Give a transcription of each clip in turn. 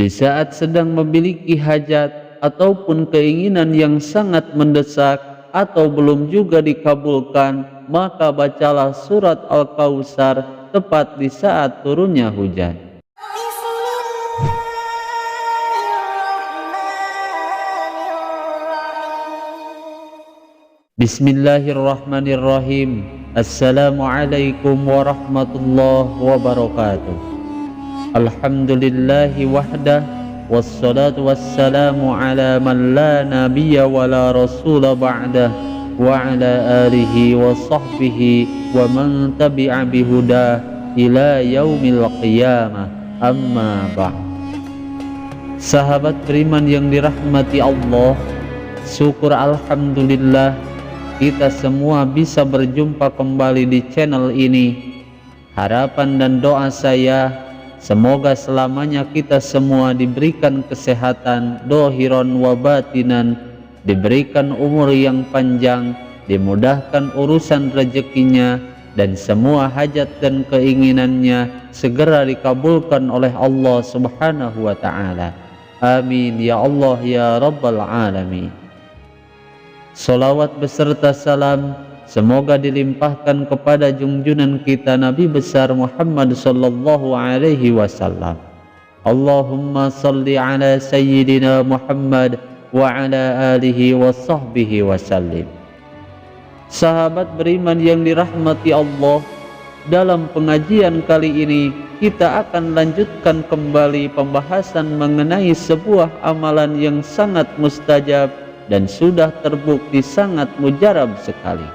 Di saat sedang memiliki hajat ataupun keinginan yang sangat mendesak atau belum juga dikabulkan, maka bacalah surat Al-Kautsar tepat di saat turunnya hujan. Bismillahirrahmanirrahim. Assalamualaikum warahmatullahi wabarakatuh. Alhamdulillahi wahdah, wassalatu wassalamu ala man la nabiyya wa la rasula ba'dah, wa ala alihi wa sahbihi wa man tabi'a bihudah ila yaumil qiyamah, amma ba'd. Sahabat beriman yang dirahmati Allah, syukur alhamdulillah kita semua bisa berjumpa kembali di channel ini. Harapan dan doa saya, semoga selamanya kita semua diberikan kesehatan dohiron wa batinan, diberikan umur yang panjang, dimudahkan urusan rezekinya, dan semua hajat dan keinginannya segera dikabulkan oleh Allah subhanahu wa ta'ala. Amin ya Allah ya Rabbal Alamin. Salawat beserta salam semoga dilimpahkan kepada junjungan kita Nabi besar Muhammad sallallahu alaihi wasallam. Allahumma salli ala sayyidina Muhammad wa ala alihi wa sahbihi wasallim. Sahabat beriman yang dirahmati Allah, dalam pengajian kali ini kita akan lanjutkan kembali pembahasan mengenai sebuah amalan yang sangat mustajab dan sudah terbukti sangat mujarab sekali,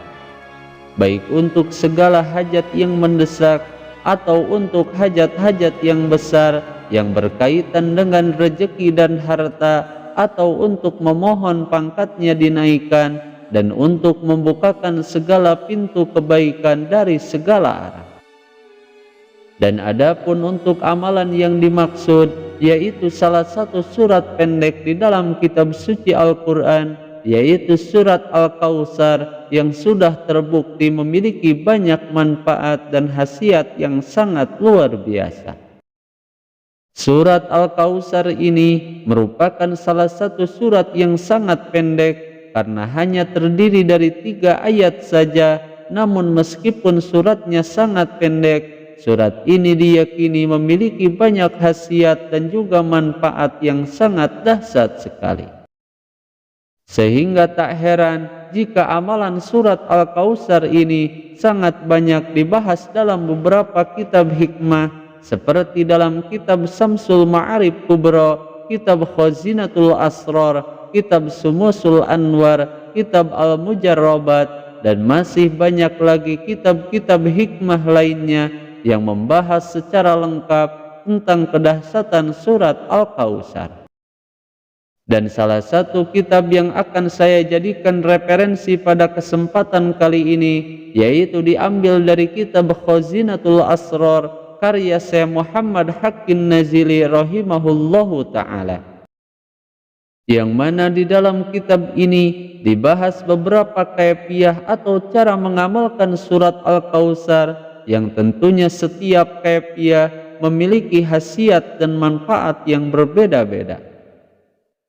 baik untuk segala hajat yang mendesak atau untuk hajat-hajat yang besar yang berkaitan dengan rezeki dan harta, atau untuk memohon pangkatnya dinaikkan dan untuk membukakan segala pintu kebaikan dari segala arah. Dan adapun untuk amalan yang dimaksud, yaitu salah satu surat pendek di dalam kitab suci Al-Quran, yaitu surat Al-Kautsar, yang sudah terbukti memiliki banyak manfaat dan khasiat yang sangat luar biasa. Surat Al-Kautsar ini merupakan salah satu surat yang sangat pendek karena hanya terdiri dari 3 ayat saja. Namun meskipun suratnya sangat pendek, surat ini diyakini memiliki banyak khasiat dan juga manfaat yang sangat dahsyat sekali. Sehingga tak heran jika amalan surat Al-Kautsar ini sangat banyak dibahas dalam beberapa kitab hikmah, seperti dalam kitab Syamsul Ma'arif Kubra, kitab Khazinatul Asrar, kitab Sumusul Anwar, kitab Al-Mujarrabat, dan masih banyak lagi kitab-kitab hikmah lainnya yang membahas secara lengkap tentang kedahsyatan surat Al-Kautsar. Dan salah satu kitab yang akan saya jadikan referensi pada kesempatan kali ini, yaitu diambil dari kitab Khazinatul Asrar karya Syekh Muhammad Haqqin Nazili rahimahullahu ta'ala, yang mana di dalam kitab ini dibahas beberapa kaifiah atau cara mengamalkan surat Al-Kautsar, yang tentunya setiap kaifiah memiliki khasiat dan manfaat yang berbeda-beda.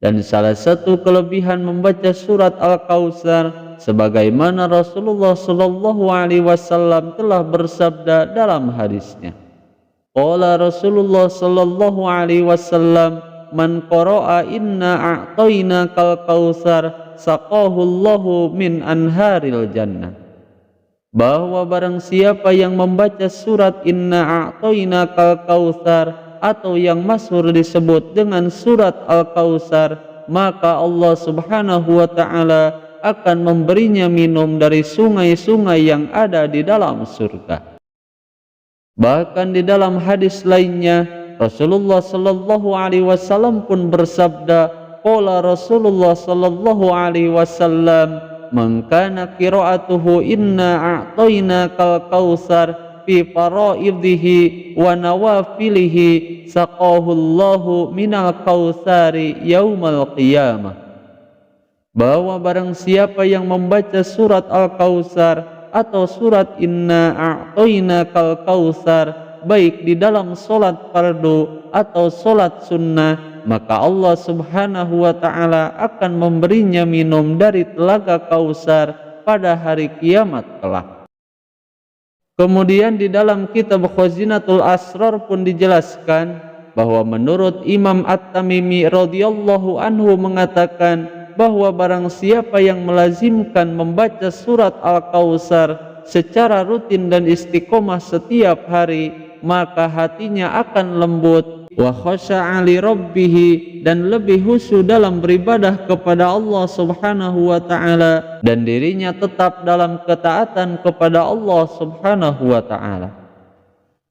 Dan salah satu kelebihan membaca surat Al-Kautsar, sebagaimana Rasulullah sallallahu alaihi wasallam telah bersabda dalam hadisnya. Qala Rasulullah sallallahu alaihi wasallam, man qara'a inna a'tayna kal kautsar saqahu Allahu min anharil jannah. Bahwa barang siapa yang membaca surat inna a'tayna kal kautsar, atau yang masyhur disebut dengan surat Al-Kautsar, maka Allah subhanahu wa ta'ala akan memberinya minum dari sungai-sungai yang ada di dalam surga. Bahkan di dalam hadis lainnya, Rasulullah sallallahu alaihi wasallam pun bersabda, qala Rasulullah sallallahu alaihi wasallam, man kana qira'atuhu inna a'tayna kal kautsar fi faraidhihi wa nawafilihi saqahu Allahu minal kautsari yaumal qiyamah. Bahwa barang siapa yang membaca surat Al-Kautsar atau surat inna a'tayna kal kautsar, baik di dalam solat fardu atau sholat sunnah, maka Allah Subhanahu wa ta'ala akan memberinya minum dari telaga Kausar pada hari kiamat kelak. Kemudian di dalam kitab Khazinatul Asrar pun dijelaskan bahwa menurut Imam At-Tamimi radhiyallahu anhu mengatakan bahwa barang siapa yang melazimkan membaca surat Al-Kausar secara rutin dan istiqomah setiap hari, maka hatinya akan lembut, wa khasha'a li rabbih, dan lebih khusyuk dalam beribadah kepada Allah Subhanahu wa ta'ala, dan dirinya tetap dalam ketaatan kepada Allah Subhanahu wa ta'ala.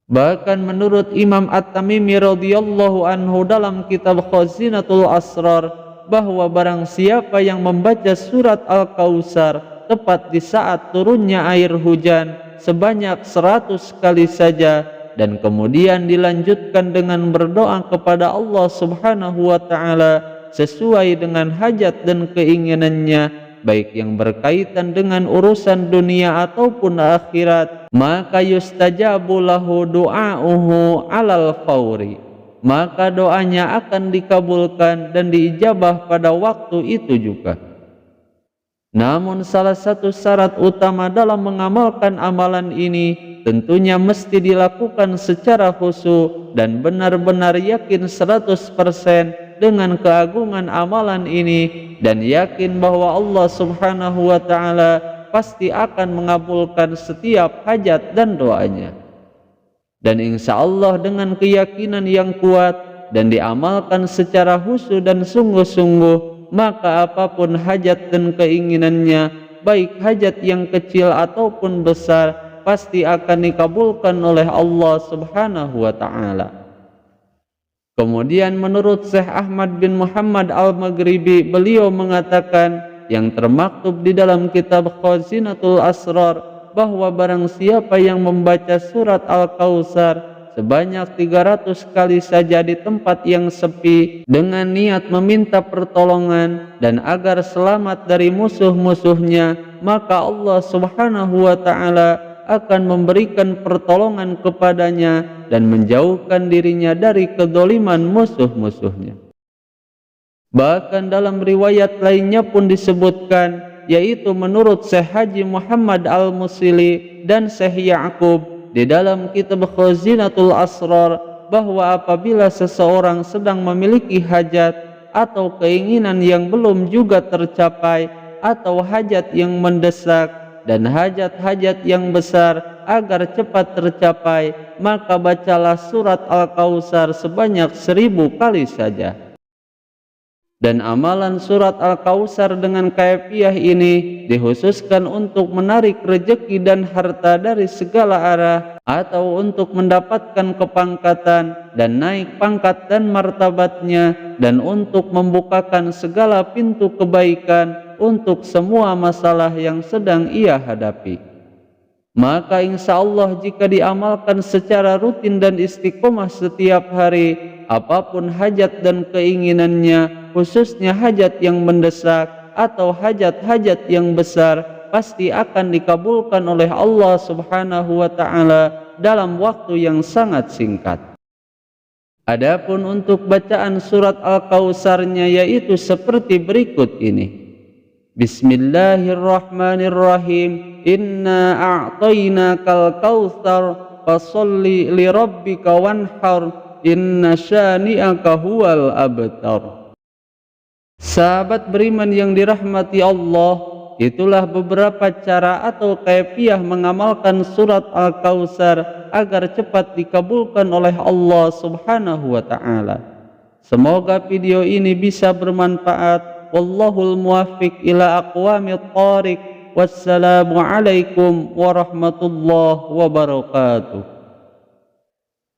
Bahkan menurut Imam At-Tamimi radhiyallahu anhu dalam kitab Khazinatul Asrar, bahwa barang siapa yang membaca surat Al-Kausar tepat di saat turunnya air hujan sebanyak 100 kali saja, dan kemudian dilanjutkan dengan berdoa kepada Allah Subhanahu wa ta'ala sesuai dengan hajat dan keinginannya, baik yang berkaitan dengan urusan dunia ataupun akhirat, maka yustajabu lahu du'a'uhu alal fawri, maka doanya akan dikabulkan dan diijabah pada waktu itu juga. Namun salah satu syarat utama dalam mengamalkan amalan ini tentunya mesti dilakukan secara khusyuk dan benar-benar yakin 100% dengan keagungan amalan ini, dan yakin bahwa Allah Subhanahu wa ta'ala pasti akan mengabulkan setiap hajat dan doanya. Dan insya Allah dengan keyakinan yang kuat dan diamalkan secara khusyuk dan sungguh-sungguh, maka apapun hajat dan keinginannya, baik hajat yang kecil ataupun besar, pasti akan dikabulkan oleh Allah Subhanahu wa ta'ala. Kemudian menurut Syekh Ahmad bin Muhammad Al-Maghribi, beliau mengatakan yang termaktub di dalam kitab Khazinatul Asrar, bahwa barang siapa yang membaca surat Al-Kausar sebanyak 300 kali saja di tempat yang sepi dengan niat meminta pertolongan dan agar selamat dari musuh-musuhnya, maka Allah Subhanahu wa ta'ala akan memberikan pertolongan kepadanya dan menjauhkan dirinya dari kedoliman musuh-musuhnya. Bahkan dalam riwayat lainnya pun disebutkan, yaitu menurut Syekh Haji Muhammad Al-Musili dan Syekh Ya'qub di dalam kitab Khazinatul Asrar, bahwa apabila seseorang sedang memiliki hajat atau keinginan yang belum juga tercapai, atau hajat yang mendesak dan hajat-hajat yang besar agar cepat tercapai, maka bacalah surat Al-Kausar sebanyak 1000 kali saja. Dan amalan surat Al-Kausar dengan kaifiah ini dikhususkan untuk menarik rezeki dan harta dari segala arah, atau untuk mendapatkan kepangkatan dan naik pangkat dan martabatnya, dan untuk membukakan segala pintu kebaikan untuk semua masalah yang sedang ia hadapi. Maka insya Allah jika diamalkan secara rutin dan istiqomah setiap hari, apapun hajat dan keinginannya, khususnya hajat yang mendesak atau hajat-hajat yang besar, pasti akan dikabulkan oleh Allah Subhanahu wa ta'ala dalam waktu yang sangat singkat. Adapun untuk bacaan surat Al-Kausarnya yaitu seperti berikut ini. Bismillahirrahmanirrahim. Inna a'tainakal kautsar fasholli li rabbika wanhar inna syani'aka huwal abtar. Sahabat beriman yang dirahmati Allah, itulah beberapa cara atau kaifiah mengamalkan surat Al-Kausar agar cepat dikabulkan oleh Allah Subhanahu wa ta'ala. Semoga video ini bisa bermanfaat. Wallahul muwaffiq ila aqwamit thariq. Wassalamu alaikum warahmatullahi wabarakatuh.